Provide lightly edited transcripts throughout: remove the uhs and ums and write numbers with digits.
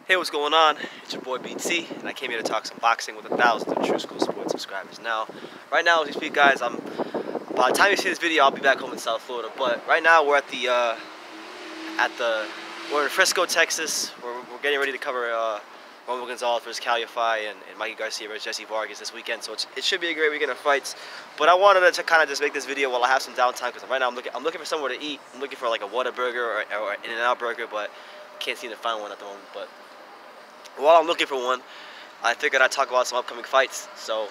Hey, what's going on? It's your boy BT, and I came here to talk some boxing with 1,000 of True School Sports subscribers. Now, right now as we speak, guys, by the time you see this video, I'll be back home in South Florida. But right now we're we're in Frisco, Texas. We're getting ready to cover Roman Gonzalez versus Kownacki and Mikey Garcia versus Jesse Vargas this weekend. So it should be a great weekend of fights. But I wanted to kind of just make this video while I have some downtime because right now I'm looking for somewhere to eat. I'm looking for like a Whataburger or In-N-Out burger, but can't seem to find one at the moment. But while I'm looking for one, I figured I'd talk about some upcoming fights. So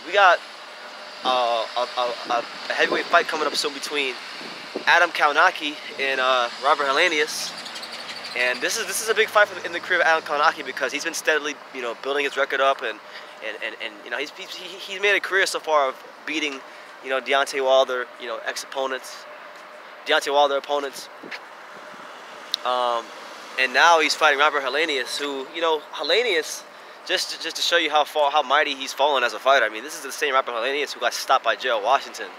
we got a heavyweight fight coming up soon between Kownacki and Robert Helenius. And this is a big fight in the career of Adam Kownacki because he's been steadily, building his record up, and he's made a career so far of beating, Deontay Wilder, Deontay Wilder opponents. And now he's fighting Robert Helenius, who, Helenius, just to show you how mighty he's fallen as a fighter. I mean, this is the same Robert Helenius who got stopped by Gerald Washington.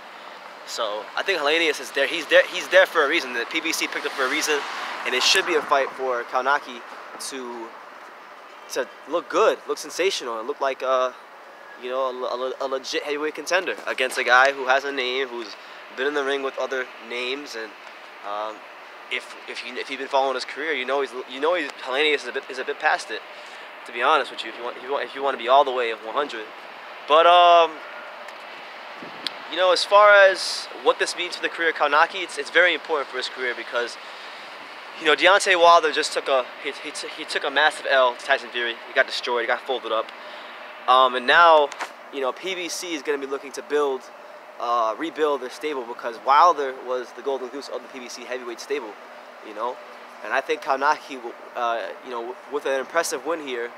So I think Helenius is there. He's there for a reason. The PBC picked up for a reason, and it should be a fight for Kownacki to look good, look sensational, and look like a legit heavyweight contender against a guy who has a name, who's been in the ring with other names, and if you've been following his career, Helenius is a bit past it. To be honest with you, if you want to be all the way of 100, but as far as what this means for the career of Kownacki, it's very important for his career because, Deontay Wilder just took a massive L to Tyson Fury. He got destroyed. He got folded up. And now, PBC is going to be looking to rebuild their stable because Wilder was the golden goose of the PBC heavyweight stable, And I think Kownacki, with an impressive win here,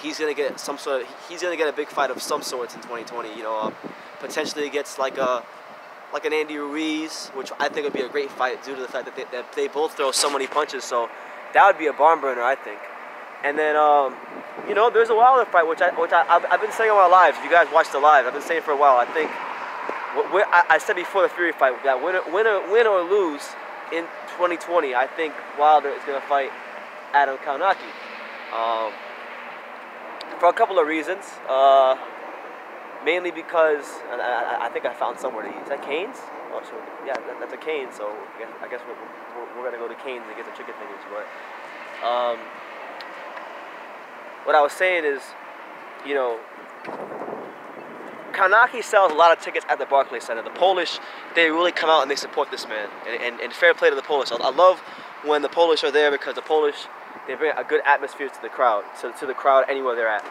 he's gonna get a big fight of some sorts in 2020. Potentially against like an Andy Ruiz, which I think would be a great fight due to the fact that they both throw so many punches. So that would be a barn burner, I think. And then there's a Wilder fight, which I've been saying on my lives. If you guys watched the live, I've been saying for a while. I think I said before the Fury fight that win or lose in 2020, I think Wilder is going to fight Adam Kownacki. For a couple of reasons. Mainly because I think I found somewhere to eat. Is that Cane's? Oh, sure. Yeah, that's a Cane's. So I guess we're going to go to Cane's and get some chicken fingers. But what I was saying is, Kownacki sells a lot of tickets at the Barclays Center. The Polish, they really come out and they support this man. And fair play to the Polish. I love when the Polish are there because the Polish, they bring a good atmosphere to the crowd, to the crowd anywhere they're at.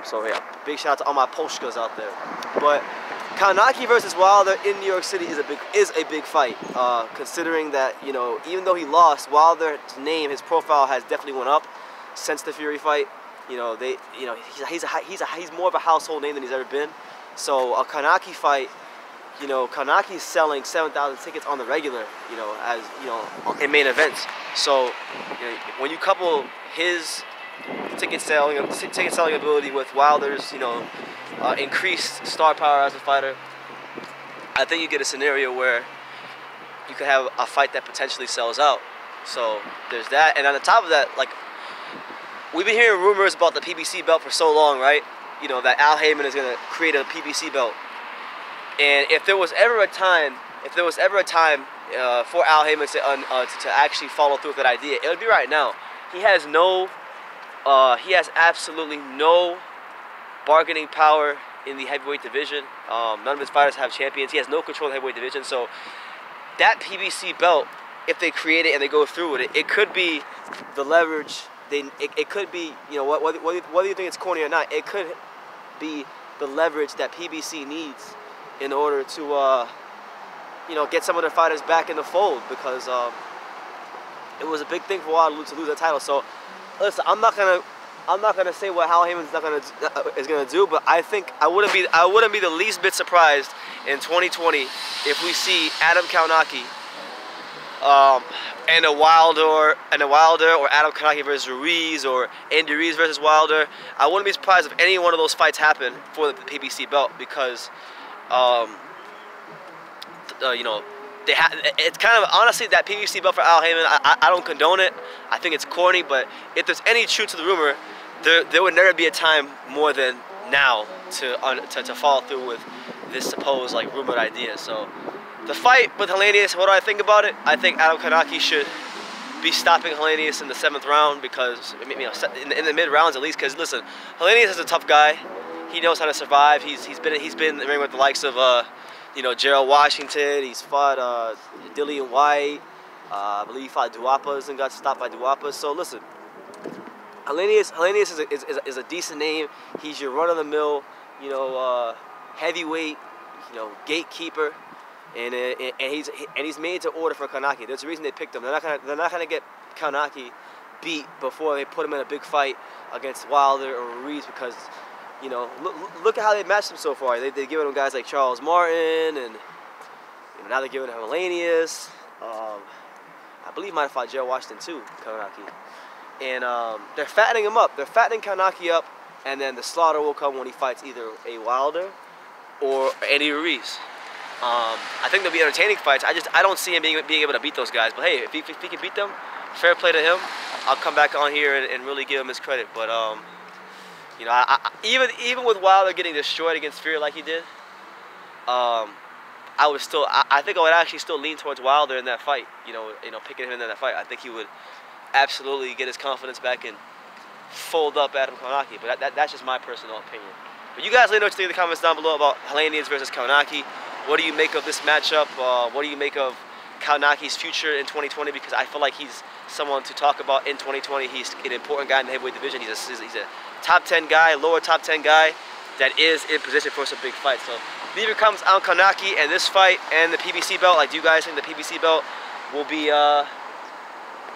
So yeah, big shout out to all my Polshkas out there. But Kownacki versus Wilder in New York City is a big fight. Considering that even though he lost, Wilder's name, his profile has definitely went up since the Fury fight. He's more of a household name than he's ever been. So a Kownacki fight, Kownacki's selling 7,000 tickets on the regular, in main events. So when you couple his ticket selling ability with Wilder's, increased star power as a fighter, I think you get a scenario where you could have a fight that potentially sells out. So there's that, and on the top of that, we've been hearing rumors about the PBC belt for so long, right? That Al Heyman is going to create a PBC belt, and if there was ever a time for Al Heyman to actually follow through with that idea, it would be right now. He has absolutely no bargaining power in the heavyweight division. None of his fighters have champions. He has no control of the heavyweight division. So that PBC belt, if they create it and they go through with it, it could be the leverage. It could be, whether you think it's corny or not, it could be the leverage that PBC needs in order to, get some of their fighters back in the fold because it was a big thing for Wilder to lose that title. So. Listen, I'm not gonna say what Al Heyman's is gonna do, but I think I wouldn't be the least bit surprised in 2020 if we see Adam Kownacki and a Wilder or Adam Kownacki versus Ruiz or Andy Ruiz versus Wilder. I wouldn't be surprised if any one of those fights happen for the PBC belt because it's kind of, honestly, that PBC belt for Al Heyman, I don't condone it. I think it's corny, but if there's any truth to the rumor, there would never be a time more than now to follow through with this supposed like rumored idea. So the fight with Helenius, what do I think about it? I think Adam Kownacki should be stopping Helenius in the 7th round, because in the mid rounds at least. Because listen, Helenius is a tough guy. He knows how to survive. He's been in the ring with the likes of Gerald Washington. He's fought Dillian White. I believe he fought Duapas and got stopped by Duapas. So listen, Helenius is a decent name. He's your run-of-the-mill, heavyweight, gatekeeper, and he's made to order for Kownacki. There's a reason they picked him. They're not gonna get Kownacki beat before they put him in a big fight against Wilder or Ruiz, because look at how they matched him so far. They've given him guys like Charles Martin, and now they're giving him Helenius. I believe he might have fought Gerald Washington too, Kownacki. And they're fattening him up. They're fattening Kownacki up, and then the slaughter will come when he fights either a Wilder or Andy Ruiz. I think they'll be entertaining fights. I don't see him being able to beat those guys. But hey, if he can beat them, fair play to him. I'll come back on here and really give him his credit. But even with Wilder getting destroyed against Fury like he did, I think I would actually still lean towards Wilder in that fight. Picking him in that fight. I think he would absolutely get his confidence back and fold up Adam Kownacki. But that's just my personal opinion. But you guys let me know what you think in the comments down below about Helenius versus Kownacki. What do you make of this matchup? What do you make of Kownacki's future in 2020? Because I feel like he's someone to talk about in 2020. He's an important guy in the heavyweight division. He's a top 10 guy, lower top 10 guy that is in position for some big fights. So leave your comments on Kownacki and this fight and the PBC belt. Like, do you guys think the PBC belt will be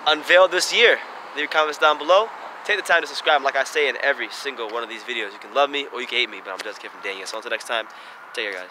unveiled this year? Leave your comments down below. Take the time to subscribe, like I say in every single one of these videos. You can love me or you can hate me, but I'm just kidding from Daniel. So until next time, take care, guys.